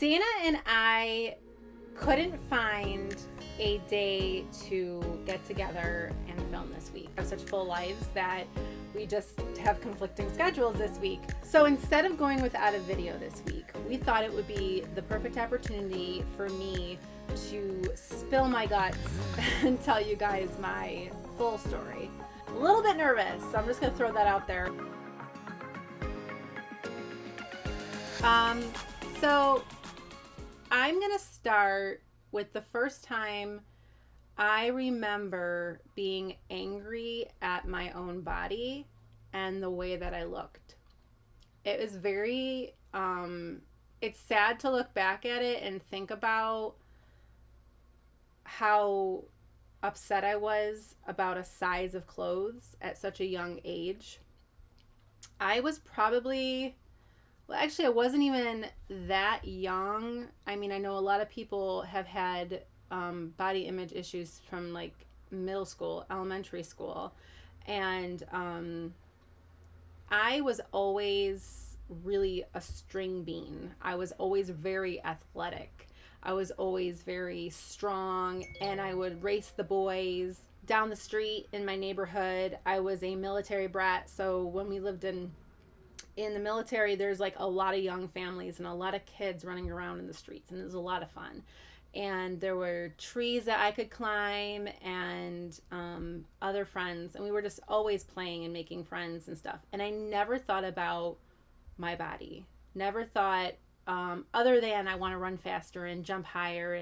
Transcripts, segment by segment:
Dana and I couldn't find a day to get together and film this week. We have such full lives that we just have conflicting schedules this week. So instead of going without a video this week, we thought it would be the perfect opportunity for me to spill my guts and tell you guys my full story. A little bit nervous, so I'm just gonna throw that out there. So I'm gonna start with the first time I remember being angry at my own body and the way that I looked. It was very, it's sad to look back at it and think about how upset I was about a size of clothes at such a young age. I was probably, well, actually, I wasn't even that young. I mean, I know a lot of people have had body image issues from like middle school, elementary school. And I was always really a string bean. I was always very athletic. I was always very strong, and I would race the boys down the street in my neighborhood. I was a military brat, so when we lived in the military, there's like a lot of young families and a lot of kids running around in the streets, and it was a lot of fun. And there were trees that I could climb, and other friends, and we were just always playing and making friends and stuff. And I never thought about my body. Never thought, other than I want to run faster and jump higher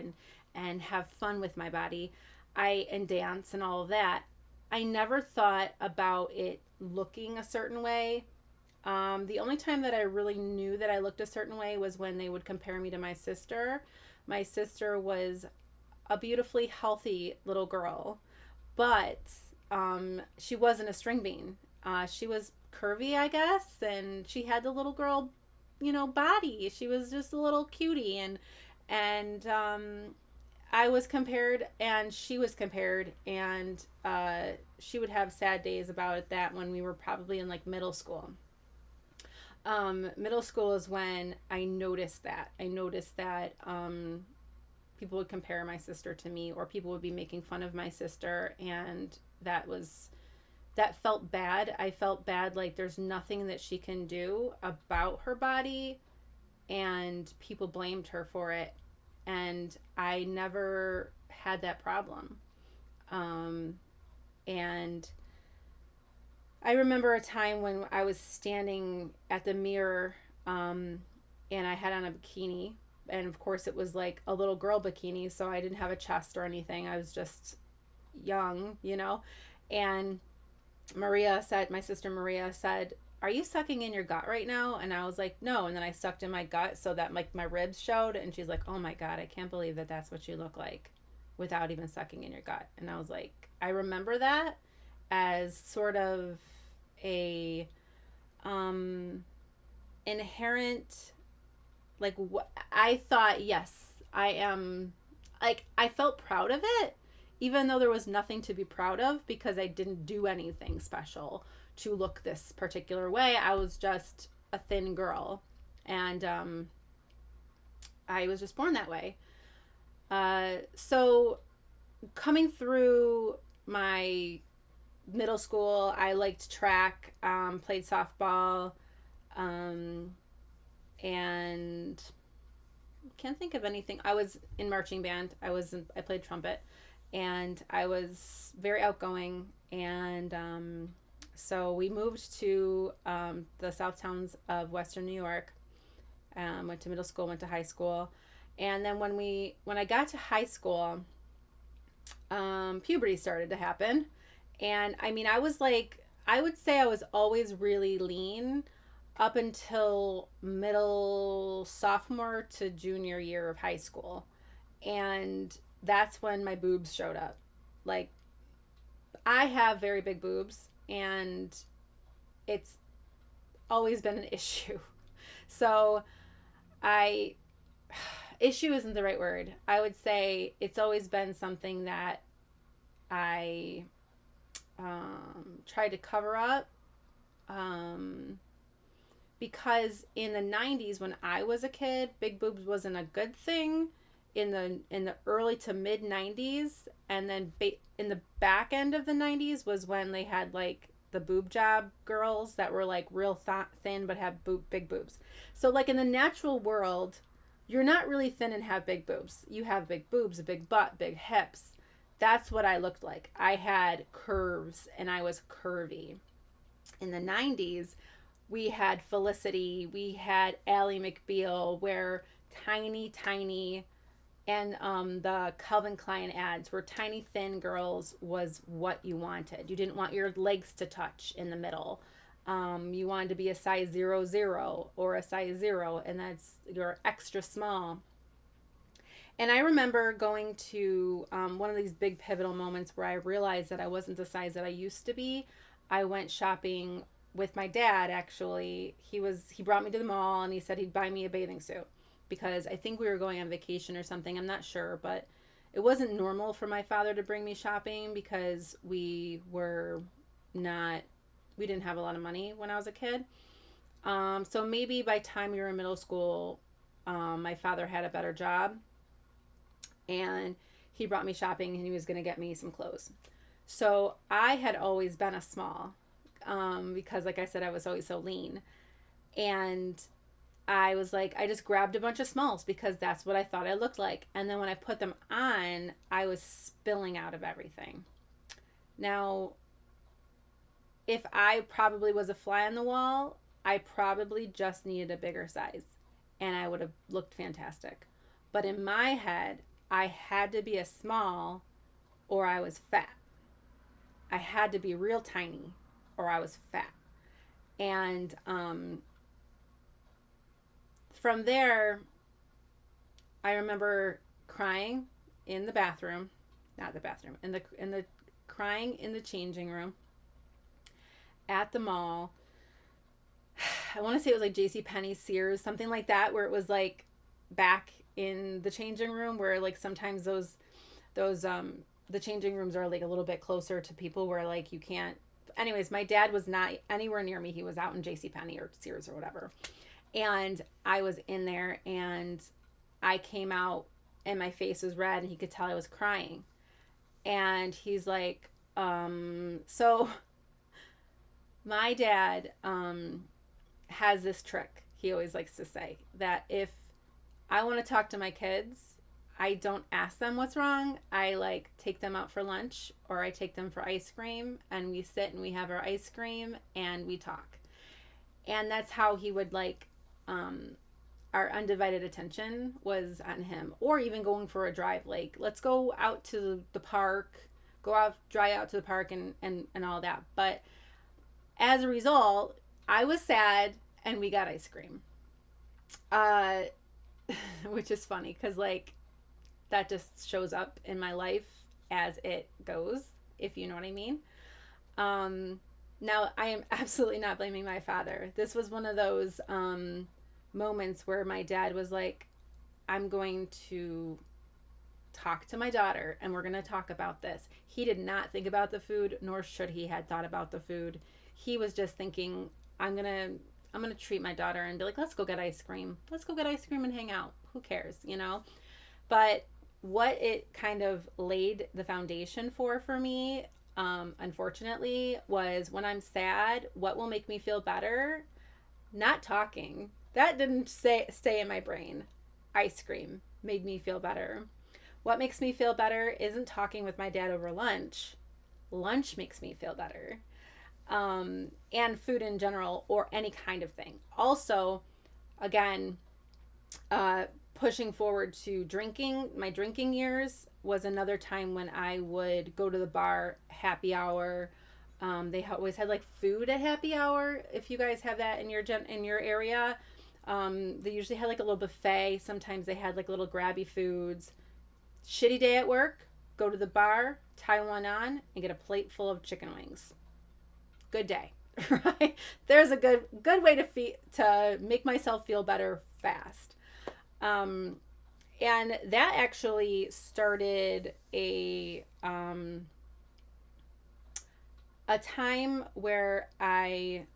and have fun with my body, and dance and all of that. I never thought about it looking a certain way. The only time that I really knew that I looked a certain way was when they would compare me to my sister. My sister was a beautifully healthy little girl, but she wasn't a string bean. She was curvy, I guess, and she had the little girl, body. She was just a little cutie, and I was compared, and she was compared, and she would have sad days about that when we were probably in like middle school. Middle school is when I noticed that. People would compare my sister to me, or people would be making fun of my sister, and that felt bad. I felt bad, like there's nothing that she can do about her body, and people blamed her for it. And I never had that problem. And I remember a time when I was standing at the mirror, and I had on a bikini, and of course it was like a little girl bikini, so I didn't have a chest or anything. I was just young, and my sister Maria said, "Are you sucking in your gut right now?" And I was like, "No." And then I sucked in my gut so that like my ribs showed, and she's like, "Oh my God, I can't believe that that's what you look like without even sucking in your gut." And I was like, I remember that as sort of a inherent, like, what I thought, yes, I am, like, I felt proud of it, even though there was nothing to be proud of, because I didn't do anything special to look this particular way. I was just a thin girl, and I was just born that way. So coming through my middle school, I liked track, played softball, and can't think of anything. I was in marching band. I played trumpet, and I was very outgoing. And so we moved to the South Towns of Western New York. Went to middle school, went to high school, and then when I got to high school, puberty started to happen. And I mean, I was like, I would say I was always really lean up until middle sophomore to junior year of high school. And that's when my boobs showed up. Like, I have very big boobs, and it's always been an issue. So issue isn't the right word. I would say it's always been something that I tried to cover up, because in the 90s when I was a kid, big boobs wasn't a good thing. In the early to mid 90s, and then in the back end of the 90s was when they had like the boob job girls that were like real thin but had big boobs. So like in the natural world, you're not really thin and have big boobs. You have big boobs, a big butt, big hips. That's what I looked like. I had curves and I was curvy. In the 90s, we had Felicity, we had Ally McBeal, where tiny, and the Calvin Klein ads where tiny thin girls was what you wanted. You didn't want your legs to touch in the middle. You wanted to be a size 00 or a size 0, and that's your extra small. And I remember going to one of these big pivotal moments where I realized that I wasn't the size that I used to be. I went shopping with my dad. Actually, he brought me to the mall and he said he'd buy me a bathing suit because I think we were going on vacation or something. I'm not sure, but it wasn't normal for my father to bring me shopping because we didn't have a lot of money when I was a kid. So maybe by time we were in middle school, my father had a better job and he brought me shopping and he was going to get me some clothes. So I had always been a small, because like I said, I was always so lean. And I was like, I just grabbed a bunch of smalls because that's what I thought I looked like. And then when I put them on, I was spilling out of everything. Now, if I probably was a fly on the wall, I probably just needed a bigger size and I would have looked fantastic. But in my head, I had to be a small or I was fat. I had to be real tiny or I was fat. And from there, I remember crying in the bathroom, not the bathroom, in the crying in the changing room at the mall. I want to say it was like JCPenney, Sears, something like that, where it was like back in the changing room where like sometimes those the changing rooms are like a little bit closer to people where like you can't. Anyways, my dad was not anywhere near me. He was out in JCPenney or Sears or whatever. And I was in there and I came out and my face was red and he could tell I was crying. And he's like, so my dad has this trick he always likes to say that if I want to talk to my kids, I don't ask them what's wrong. I like take them out for lunch or I take them for ice cream and we sit and we have our ice cream and we talk. And that's how he would like our undivided attention was on him. Or even going for a drive, like let's go out to the park, drive out to the park and all that. But as a result, I was sad and we got ice cream. Which is funny because like that just shows up in my life as it goes, if you know what I mean. Now, I am absolutely not blaming my father. This was one of those moments where my dad was like, I'm going to talk to my daughter and we're going to talk about this. He did not think about the food, nor should he had thought about the food. He was just thinking, I'm going to treat my daughter and be like, let's go get ice cream. Let's go get ice cream and hang out. Who cares, you know? But what it kind of laid the foundation for me, unfortunately, was when I'm sad, what will make me feel better? Not talking. That didn't stay in my brain. Ice cream made me feel better. What makes me feel better isn't talking with my dad over lunch. Lunch makes me feel better. And food in general or any kind of thing. Also, again, pushing forward to drinking, my drinking years was another time when I would go to the bar, happy hour. They always had like food at happy hour. If you guys have that in your area, they usually had like a little buffet. Sometimes they had like little grabby foods. Shitty day at work, go to the bar, tie one on, and get a plate full of chicken wings. Good day, right? There's a good way to make myself feel better fast. And that actually started a time where I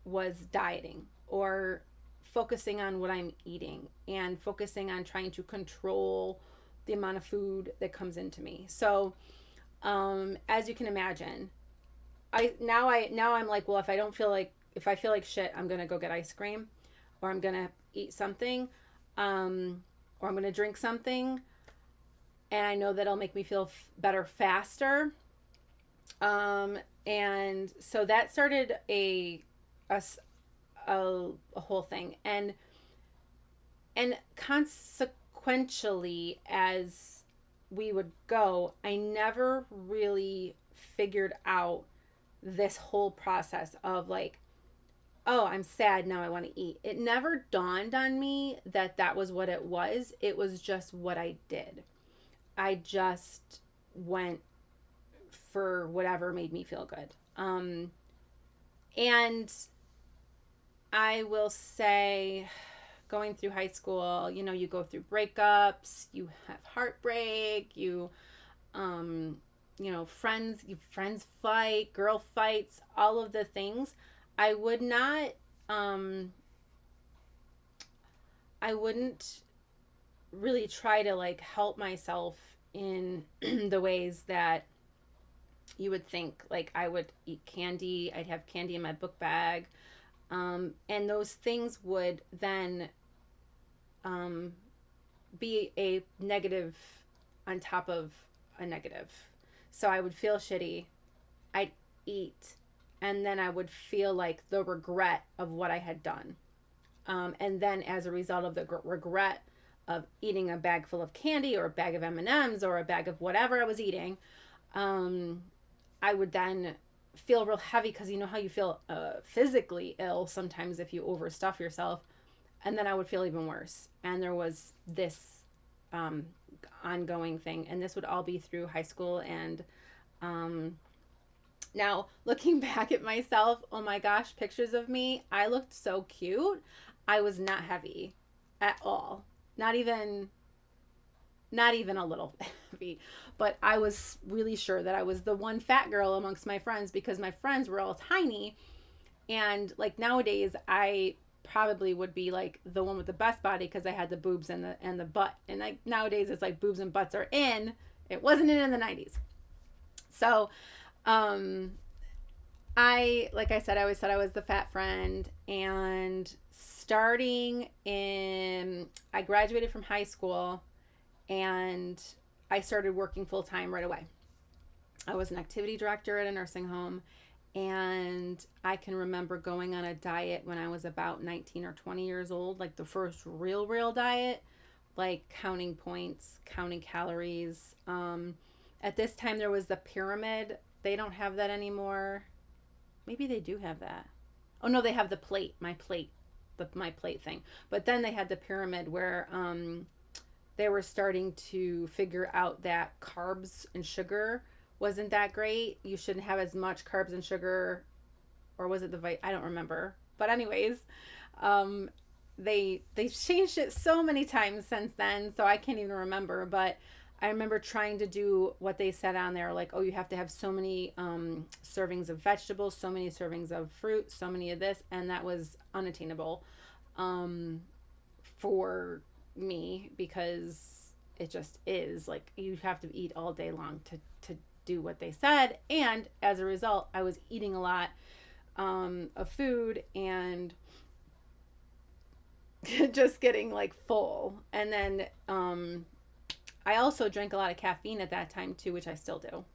was dieting or focusing on what I'm eating and focusing on trying to control the amount of food that comes into me. So, as you can imagine, I'm like, well, if I feel like shit, I'm gonna go get ice cream, or I'm gonna eat something, or I'm gonna drink something, and I know that'll make me feel better faster. And so that started a a whole thing, and consequentially, as we would go, I never really figured out this whole process of like, oh, I'm sad, now I want to eat. It never dawned on me that that was what it was. It was just what I did. I just went for whatever made me feel good. And I will say, going through high school, you know, you go through breakups, you have heartbreak, um, friends fight, girl fights, all of the things. I would not, I wouldn't really try to like help myself in the ways that you would think. Like, I would eat candy, I'd have candy in my book bag. And those things would then um, be a negative on top of a negative. So I would feel shitty. I'd eat. And then I would feel like the regret of what I had done. And then as a result of the regret of eating a bag full of candy or a bag of M&Ms or a bag of whatever I was eating, I would then feel real heavy, because you know how you feel physically ill sometimes if you overstuff yourself. And then I would feel even worse. And there was this ongoing thing. And this would all be through high school. And now looking back at myself, oh my gosh, pictures of me, I looked so cute. I was not heavy at all. Not even a little heavy, but I was really sure that I was the one fat girl amongst my friends, because my friends were all tiny. And like nowadays, I probably would be like the one with the best body, because I had the boobs and the butt. And like nowadays, it's like boobs and butts are in. It wasn't in the 90s. So, like I said, I always said I was the fat friend. And I graduated from high school, and I started working full time right away. I was an activity director at a nursing home, and I can remember going on a diet when I was about 19 or 20 years old, like the first real diet, like counting points, counting calories. At this time, there was the pyramid. They don't have that anymore. Maybe they do have that. Oh no, they have the plate, my plate thing. But then they had the pyramid where they were starting to figure out that carbs and sugar wasn't that great. You shouldn't have as much carbs and sugar, or was it I don't remember. But anyways, they've changed it so many times since then, so I can't even remember. But I remember trying to do what they said on there, like, oh, you have to have so many servings of vegetables, so many servings of fruit, so many of this, and that was unattainable for me, because it just is like you have to eat all day long to do what they said. And as a result, I was eating a lot of food and just getting like full. And then I also drank a lot of caffeine at that time too, which I still do,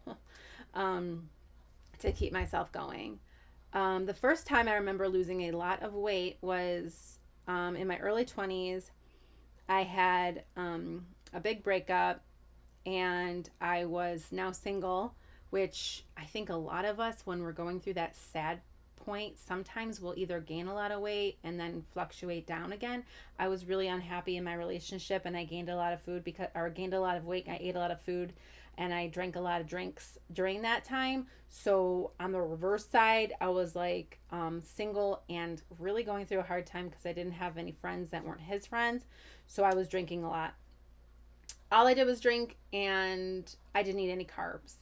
to keep myself going. The first time I remember losing a lot of weight was in my early 20s. I had a big breakup, and I was now single, which I think a lot of us, when we're going through that sad point, sometimes we'll either gain a lot of weight and then fluctuate down again. I was really unhappy in my relationship, and I gained a lot of gained a lot of weight. I ate a lot of food, and I drank a lot of drinks during that time. So on the reverse side, I was like single and really going through a hard time, because I didn't have any friends that weren't his friends. So I was drinking a lot. All I did was drink, and I didn't eat any carbs.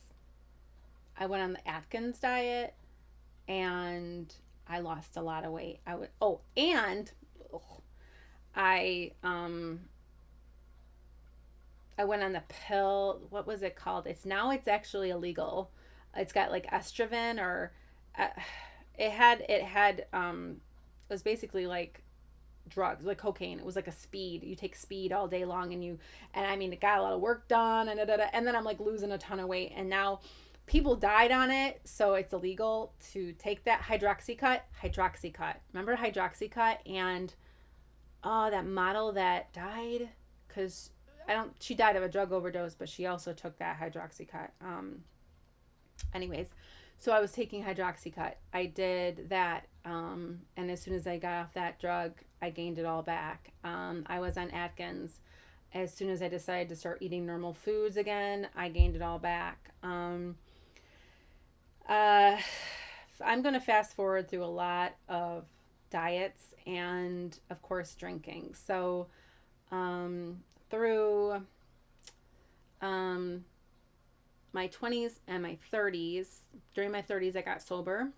I went on the Atkins diet, and I lost a lot of weight. And I I went on the pill. What was it called? It's actually illegal. It's got like estrogen or uh, it was basically like drugs, like cocaine. It was like a speed. You take speed all day long, and I mean, it got a lot of work done, and and then I'm like losing a ton of weight, and now people died on it, so it's illegal to take that hydroxycut. Remember hydroxycut? And oh, that model that died because I don't. She died of a drug overdose, but she also took that hydroxycut. Anyways, so I was taking hydroxycut. I did that, and as soon as I got off that drug, I gained it all back. I was on Atkins. As soon as I decided to start eating normal foods again, I gained it all back. Uh, I'm going to fast forward through a lot of diets and, of course, drinking. So, through um, my 20s and my 30s, during my 30s, I got sober.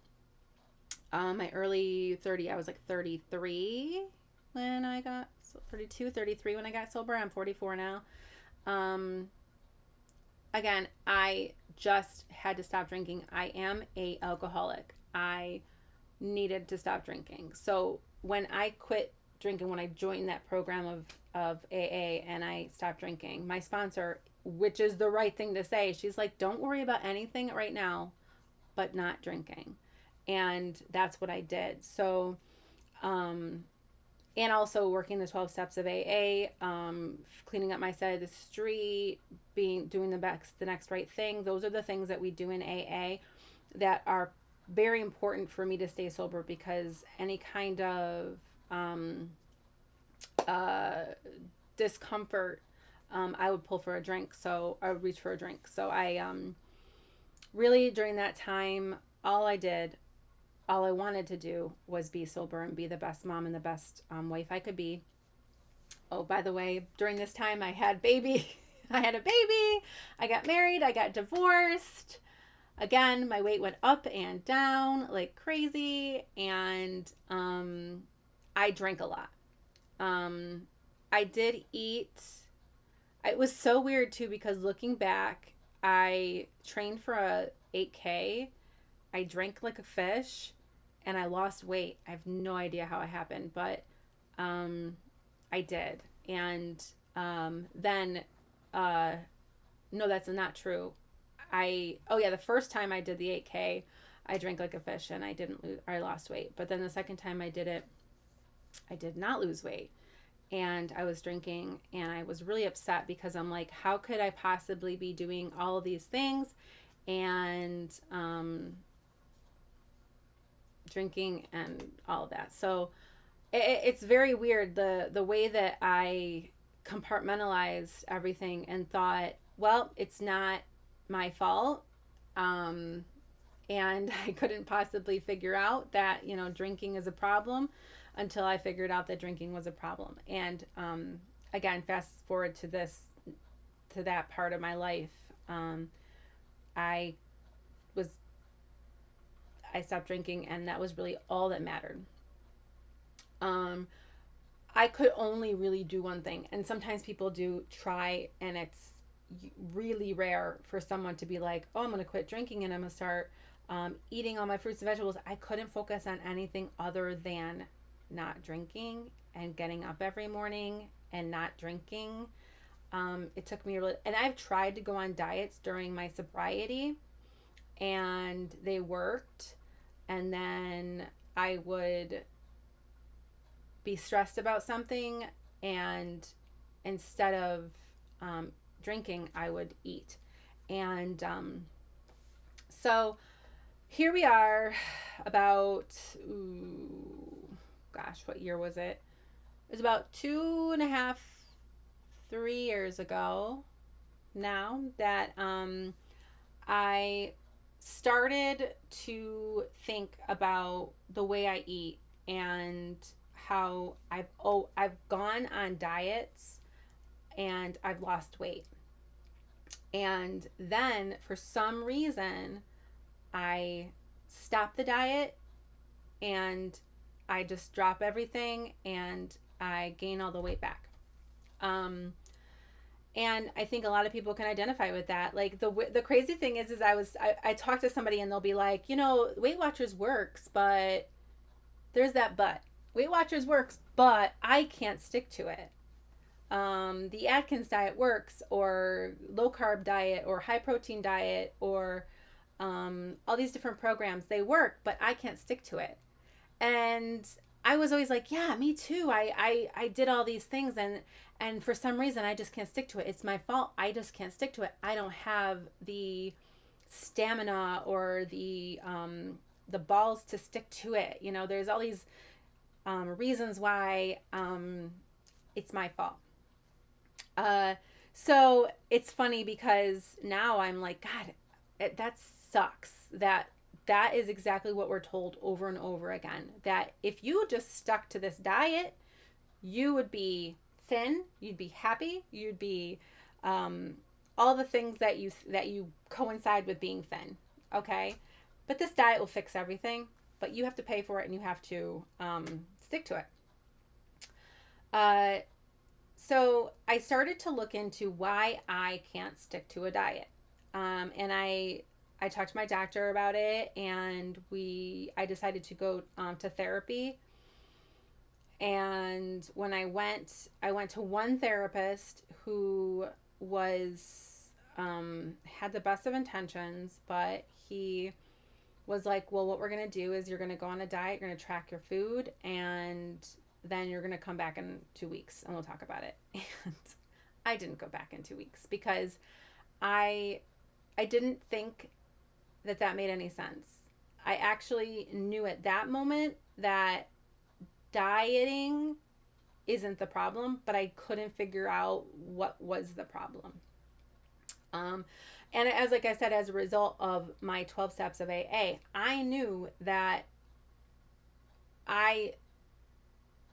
My early 30, I was like 33 when I got 32, 33 when I got sober. I'm 44 now. Again, I just had to stop drinking. I am a alcoholic. I needed to stop drinking. So when I quit drinking, when I joined that program of AA and I stopped drinking, my sponsor, which is the right thing to say, she's like, don't worry about anything right now, but not drinking. And that's what I did. So, and also working the 12 steps of AA, cleaning up my side of the street, doing the next right thing. Those are the things that we do in AA that are very important for me to stay sober, because any kind of discomfort, I would pull for a drink. So I would reach for a drink. So I really, during that time, all I wanted to do was be sober and be the best mom and the best wife I could be. Oh, by the way, during this time I had baby. I had a baby. I got married. I got divorced. Again, my weight went up and down like crazy, and I drank a lot. I did eat. It was so weird too, because looking back, I trained for a 8K. I drank like a fish, and I lost weight. I have no idea how it happened, but I did. And then, no, that's not true. The first time I did the 8K, I drank like a fish and I lost weight. But then the second time I did it, I did not lose weight. And I was drinking, and I was really upset because I'm like, how could I possibly be doing all of these things and drinking and all of that? So it's very weird, the way that I compartmentalized everything and thought, well, it's not my fault. And I couldn't possibly figure out that, drinking is a problem until I figured out that drinking was a problem. And again, fast forward to that part of my life. I stopped drinking, and that was really all that mattered. I could only really do one thing, and sometimes people do try, and it's really rare for someone to be like, oh, I'm going to quit drinking and I'm going to start eating all my fruits and vegetables. I couldn't focus on anything other than not drinking and getting up every morning and not drinking. It took me and I've tried to go on diets during my sobriety, and they worked. And then I would be stressed about something, and instead of drinking, I would eat. And so here we are about, what year was it? It was about 2.5, 3 years ago now that I started to think about the way I eat and how I've gone on diets and I've lost weight. And then for some reason I stopped the diet and I just drop everything and I gain all the weight back. And I think a lot of people can identify with that. Like the crazy thing is I talk to somebody and they'll be like, Weight Watchers works, but there's that but. Weight Watchers works, but I can't stick to it. The Atkins diet works, or low carb diet, or high protein diet, or all these different programs, they work, but I can't stick to it. And I was always like, yeah, me too. I did all these things, and for some reason I just can't stick to it. It's my fault. I just can't stick to it. I don't have the stamina or the balls to stick to it. There's all these reasons why it's my fault. So it's funny because now I'm like, God, that sucks. That is exactly what we're told over and over again. That if you just stuck to this diet, you would be thin, you'd be happy, you'd be all the things that you coincide with being thin. Okay, but this diet will fix everything. But you have to pay for it, and you have to stick to it. So I started to look into why I can't stick to a diet. And I talked to my doctor about it, and I decided to go to therapy. And when I went to one therapist who had the best of intentions, but he was like, well, what we're going to do is you're going to go on a diet, you're going to track your food, and then you're going to come back in 2 weeks and we'll talk about it. And I didn't go back in 2 weeks because I didn't think that made any sense. I actually knew at that moment that dieting isn't the problem, but I couldn't figure out what was the problem. And like I said, as a result of my 12 steps of AA, I knew that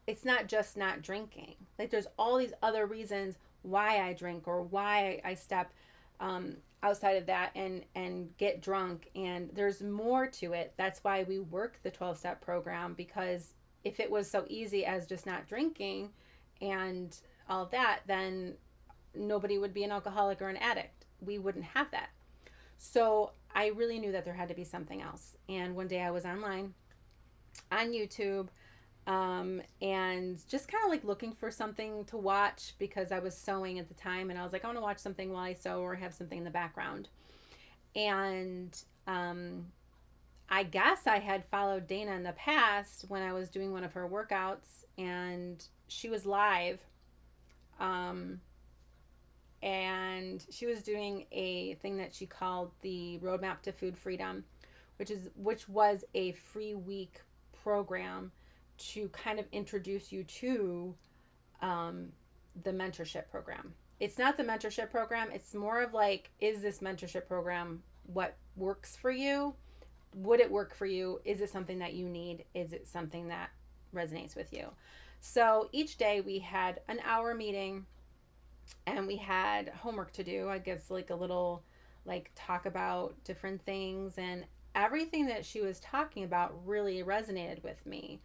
it's not just not drinking. Like there's all these other reasons why I drink or why I step outside of that and get drunk. And there's more to it. That's why we work the 12-step program, because if it was so easy as just not drinking and all of that, then nobody would be an alcoholic or an addict. We wouldn't have that. So I really knew that there had to be something else. And one day I was online on YouTube and just kind of like looking for something to watch because I was sewing at the time, and I was like, I want to watch something while I sew or have something in the background. And I guess I had followed Dana in the past when I was doing one of her workouts, and she was live. And she was doing a thing that she called the Roadmap to Food Freedom, which was a free week program to kind of introduce you to the mentorship program. It's not the mentorship program. It's more of like, is this mentorship program what works for you? Would it work for you? Is it something that you need? Is it something that resonates with you? So each day we had an hour meeting, and we had homework to do. I guess like a little like talk about different things, and everything that she was talking about really resonated with me.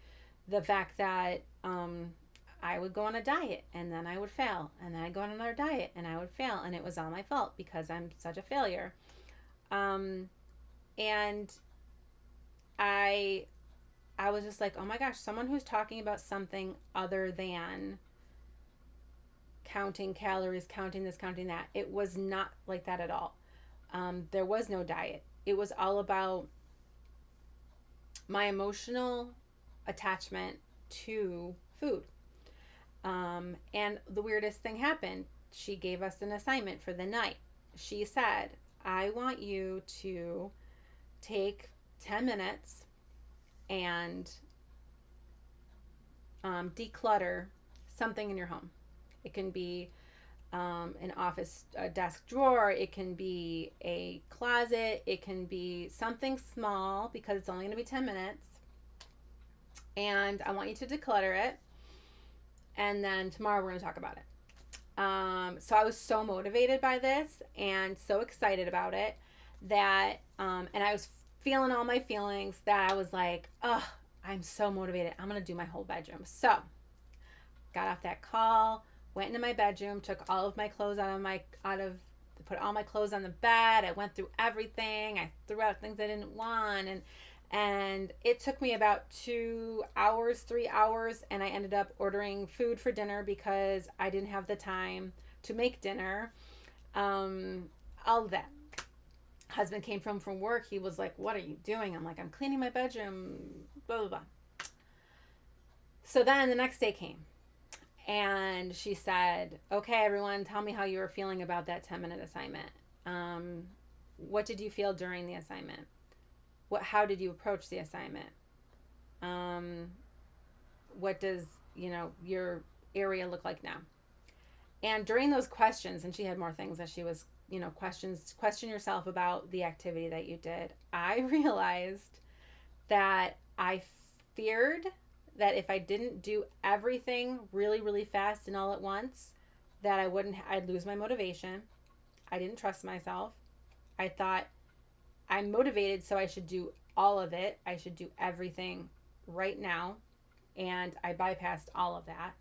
The fact that I would go on a diet and then I would fail, and then I'd go on another diet and I would fail, and it was all my fault because I'm such a failure. And I was just like, oh my gosh, someone who's talking about something other than counting calories, counting this, counting that. It was not like that at all. There was no diet. It was all about my emotional attachment to food. And the weirdest thing happened. She gave us an assignment for the night. She said, I want you to take 10 minutes and declutter something in your home. It can be an office desk drawer. It can be a closet. It can be something small because it's only going to be 10 minutes. And I want you to declutter it. And then tomorrow we're going to talk about it. So I was so motivated by this and so excited about it that, and I was feeling all my feelings, that I was like, oh, I'm so motivated. I'm going to do my whole bedroom. So got off that call, went into my bedroom, took all of my clothes put all my clothes on the bed. I went through everything. I threw out things I didn't want, and it took me about 2 hours, 3 hours, and I ended up ordering food for dinner because I didn't have the time to make dinner. All of that. Husband came from work. He was like, "What are you doing?" I'm like, "I'm cleaning my bedroom." Blah blah blah. So then the next day came, and she said, "Okay, everyone, tell me how you were feeling about that 10-minute assignment. What did you feel during the assignment? How did you approach the assignment? What does, your area look like now?" And during those questions, and she had more things that she was, question yourself about the activity that you did. I realized that I feared that if I didn't do everything really, really fast and all at once, that I'd lose my motivation. I didn't trust myself. I thought I'm motivated, so I should do all of it. I should do everything right now. And I bypassed all of that.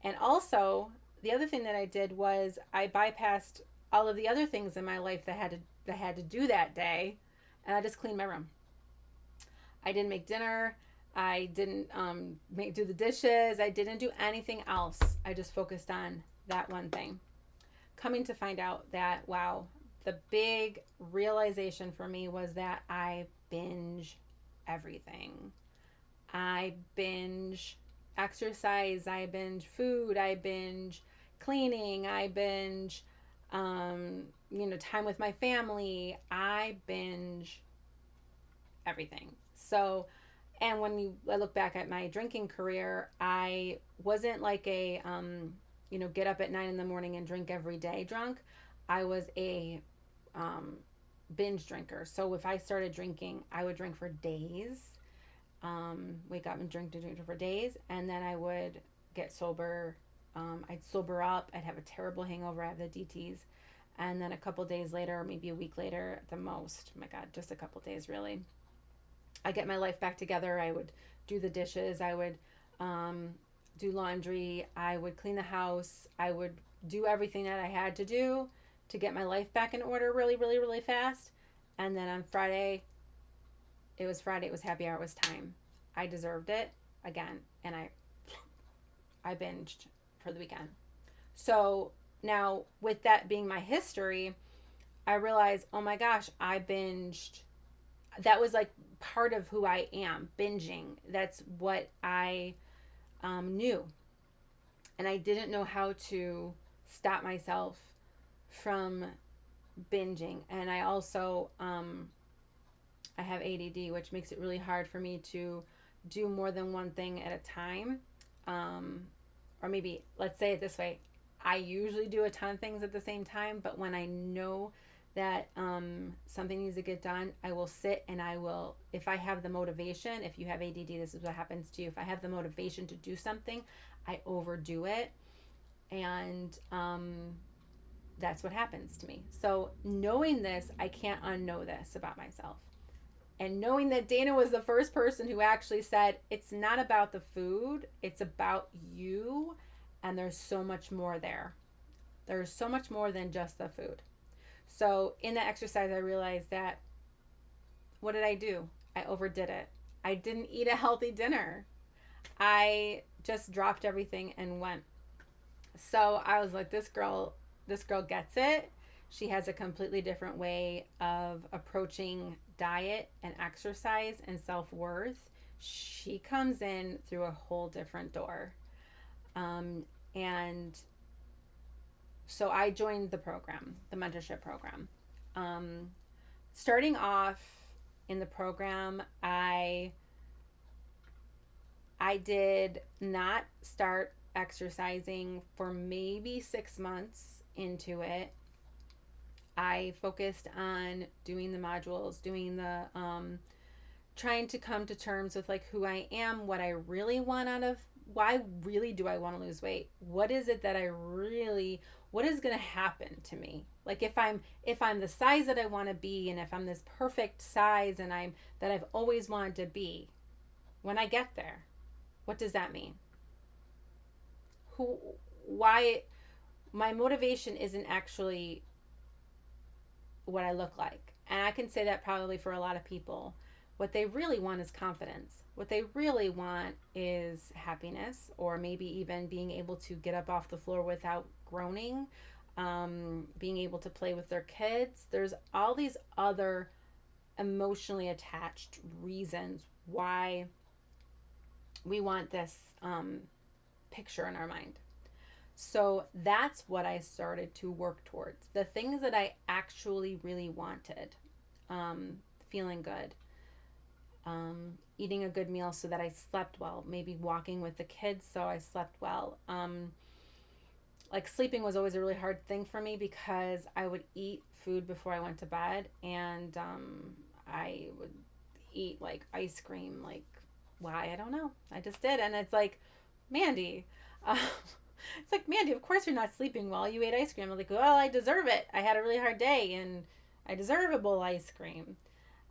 And also, the other thing that I did was I bypassed all of the other things in my life that had to do that day, and I just cleaned my room. I didn't make dinner. I didn't do the dishes. I didn't do anything else. I just focused on that one thing. Coming to find out that, wow, the big realization for me was that I binge everything. I binge exercise. I binge food. I binge cleaning. I binge, time with my family. I binge everything. So, and I look back at my drinking career, I wasn't like a, get up at 9 a.m. and drink every day drunk. I was a binge drinker. So if I started drinking, I would drink for days. Wake up and drink for days, and then I would get sober. I'd sober up. I'd have a terrible hangover. I have the DTs, and then a couple days later, or maybe a week later at the most. Oh my God, just a couple days really. I get my life back together. I would do the dishes. I would do laundry. I would clean the house. I would do everything that I had to do to get my life back in order really, really, really fast. And then on Friday, it was happy hour, it was time. I deserved it again, and I binged for the weekend. So now, with that being my history, I realized, oh my gosh, I binged. That was like part of who I am, binging. That's what I knew. And I didn't know how to stop myself from binging. And I also, I have ADD, which makes it really hard for me to do more than one thing at a time. Or maybe, let's say it this way, I usually do a ton of things at the same time, but when I know that something needs to get done, I will sit and I will, if I have the motivation, if you have ADD, this is what happens to you. If I have the motivation to do something, I overdo it. And that's what happens to me. So knowing this, I can't unknow this about myself. And knowing that Dana was the first person who actually said, it's not about the food, it's about you. And there's so much more there. There's so much more than just the food. So in the exercise, I realized that, what did I do? I overdid it. I didn't eat a healthy dinner. I just dropped everything and went. So I was like, this girl gets it. She has a completely different way of approaching diet and exercise and self-worth. She comes in through a whole different door. And so I joined the program, the mentorship program. Starting off in the program, I did not start exercising for maybe 6 months into it. I focused on doing the modules, doing the trying to come to terms with like who I am, what I really want out of, why really do I want to lose weight? What is it that what is going to happen to me? Like if I'm the size that I want to be, and if I'm this perfect size and that I've always wanted to be, when I get there, what does that mean? Who, why, my motivation isn't actually what I look like. And I can say that probably for a lot of people. What they really want is confidence. What they really want is happiness, or maybe even being able to get up off the floor without groaning, being able to play with their kids. There's all these other emotionally attached reasons why we want this picture in our mind. So that's what I started to work towards. The things that I actually really wanted, feeling good, eating a good meal so that I slept well, maybe walking with the kids so I slept well. Like sleeping was always a really hard thing for me because I would eat food before I went to bed, and I would eat like ice cream, like why, I don't know, I just did. And it's like, Mandy, uh, it's like, Mandy, of course you're not sleeping well, you ate ice cream. I'm like, well, I deserve it, I had a really hard day and I deserve a bowl of ice cream.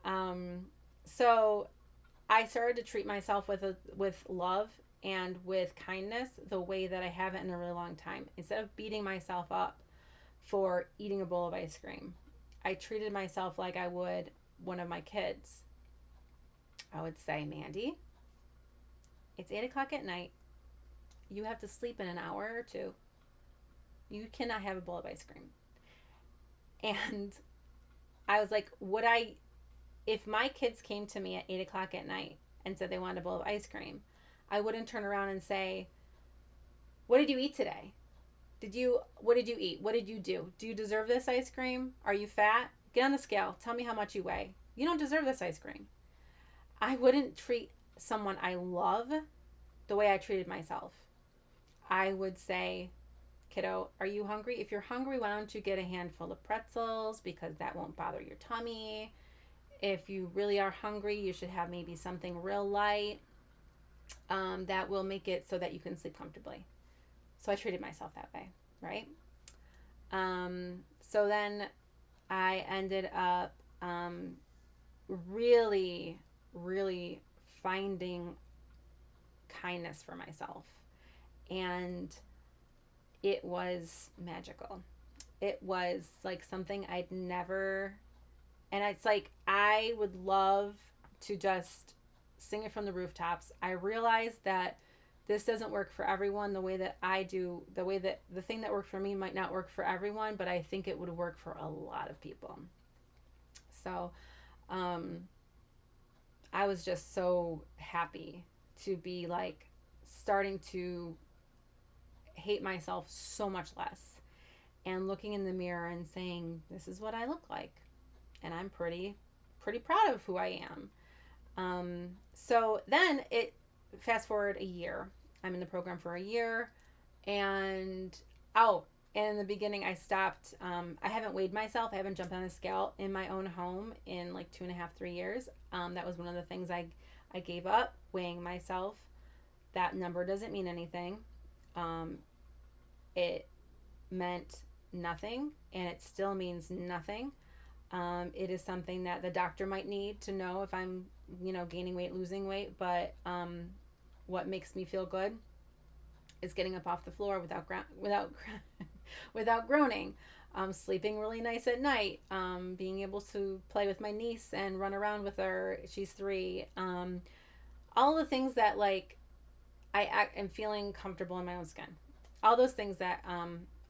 um, so I started to treat myself with love and with kindness the way that I haven't in a really long time. Instead of beating myself up for eating a bowl of ice cream, I treated myself like I would one of my kids. I would say, Mandy, it's 8 o'clock at night. You have to sleep in an hour or two. You cannot have a bowl of ice cream. And I was like, would I, if my kids came to me at 8 o'clock at night and said they wanted a bowl of ice cream, I wouldn't turn around and say, what did you eat today? What did you eat? What did you do? Do you deserve this ice cream? Are you fat? Get on the scale. Tell me how much you weigh. You don't deserve this ice cream. I wouldn't treat someone I love the way I treated myself. I would say, kiddo, are you hungry? If you're hungry, why don't you get a handful of pretzels because that won't bother your tummy. If you really are hungry, you should have maybe something real light, that will make it so that you can sleep comfortably. So I treated myself that way, right? So then I ended up really, really finding kindness for myself. And it was magical. It was like something I'd never, and it's like I would love to just sing it from the rooftops. I realized that this doesn't work for everyone the way that I do. The way that the thing that worked for me might not work for everyone, but I think it would work for a lot of people. So um, I was just so happy to be like starting to hate myself so much less and looking in the mirror and saying, this is what I look like. And I'm pretty proud of who I am. So then it fast forward a year. I'm in the program for a year, and oh, and in the beginning I stopped. I haven't weighed myself. I haven't jumped on a scale in my own home in like 2.5, 3 years. That was one of the things I gave up, weighing myself. That number doesn't mean anything. Um, it meant nothing, and it still means nothing. It is something that the doctor might need to know if I'm, gaining weight, losing weight. But what makes me feel good is getting up off the floor without groaning, sleeping really nice at night, being able to play with my niece and run around with her. She's 3. All the things that like am feeling comfortable in my own skin. All those things that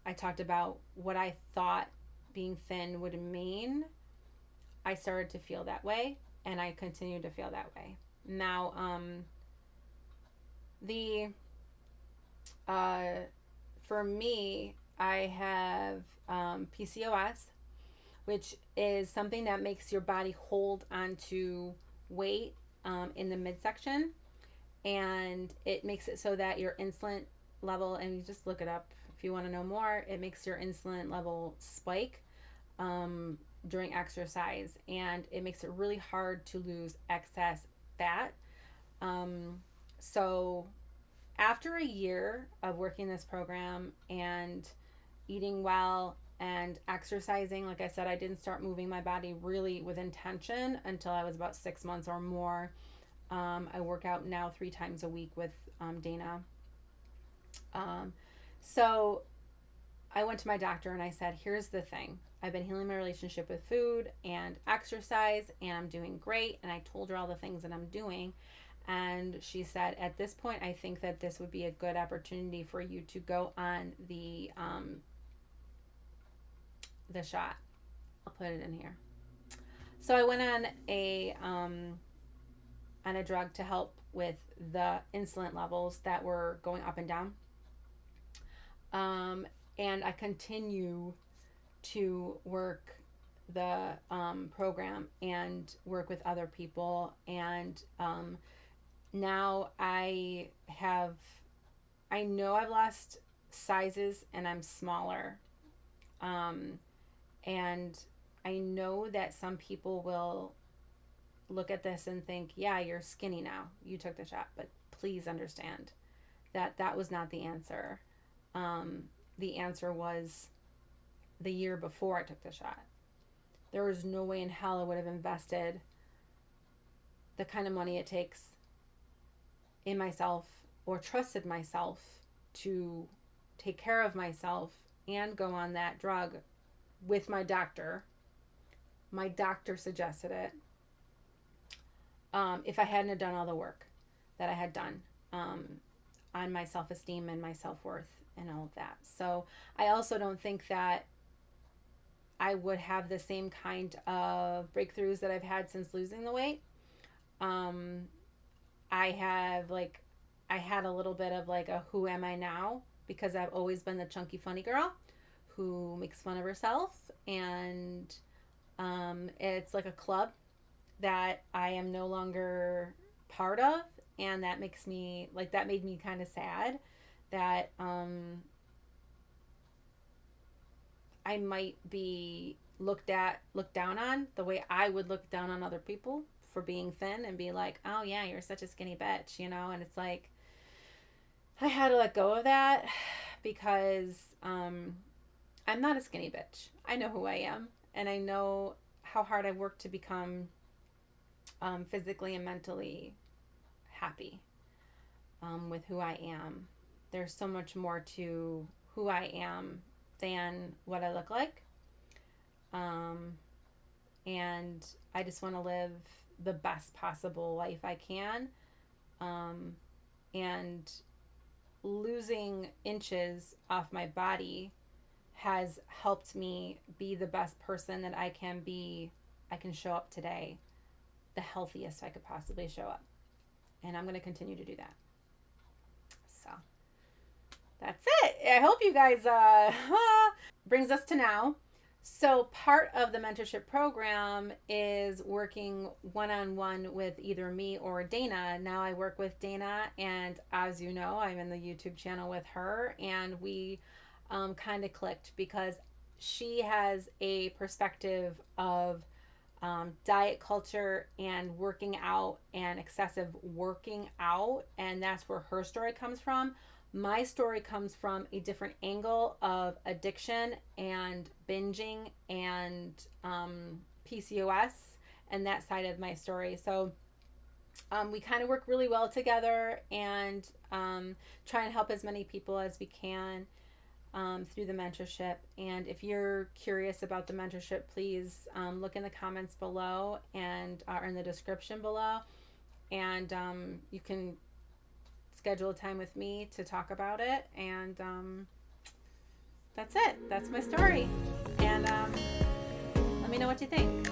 I talked about, what I thought being thin would mean, I started to feel that way, and I continue to feel that way. Now, the for me, I have PCOS, which is something that makes your body hold onto weight in the midsection, and it makes it so that your insulin level, and you just look it up if you want to know more, it makes your insulin level spike during exercise, and it makes it really hard to lose excess fat. So after a year of working this program and eating well and exercising, like I said, I didn't start moving my body really with intention until I was about 6 months or more. I work out now 3 times a week with Dana. So I went to my doctor and I said, here's the thing. I've been healing my relationship with food and exercise, and I'm doing great. And I told her all the things that I'm doing. And she said, at this point, I think that this would be a good opportunity for you to go on the shot. I'll put it in here. So I went on a drug to help with the insulin levels that were going up and down. And I continue to work the program and work with other people. And now I know I've lost sizes and I'm smaller. And I know that some people will look at this and think, yeah, you're skinny now. You took the shot. But please understand that that was not the answer. The answer was the year before I took the shot. There was no way in hell I would have invested the kind of money it takes in myself or trusted myself to take care of myself and go on that drug with my doctor. My doctor suggested it. If I hadn't done all the work that I had done on my self-esteem and my self-worth and all of that. So I also don't think that I would have the same kind of breakthroughs that I've had since losing the weight. I had a little bit of like a who am I now, because I've always been the chunky funny girl who makes fun of herself, and it's like a club that I am no longer part of, and that made me kind of sad that I might be looked down on the way I would look down on other people for being thin and be like, oh yeah, you're such a skinny bitch, and it's like I had to let go of that because I'm not a skinny bitch. I know who I am, and I know how hard I worked to become physically and mentally happy with who I am. There's so much more to who I am than what I look like. And I just want to live the best possible life I can. And losing inches off my body has helped me be the best person that I can be. I can show up today the healthiest I could possibly show up. And I'm going to continue to do that. So that's it. I hope you guys brings us to now. So part of the mentorship program is working one-on-one with either me or Dana. Now I work with Dana, and as you know, I'm in the YouTube channel with her, and we kind of clicked because she has a perspective of diet culture and working out and excessive working out, and that's where her story comes from. My story comes from a different angle of addiction and binging and PCOS and that side of my story. So we kind of work really well together and try and help as many people as we can through the mentorship. And if you're curious about the mentorship, please look in the comments below and or in the description below, and you can schedule a time with me to talk about it. And that's it. That's my story. And let me know what you think.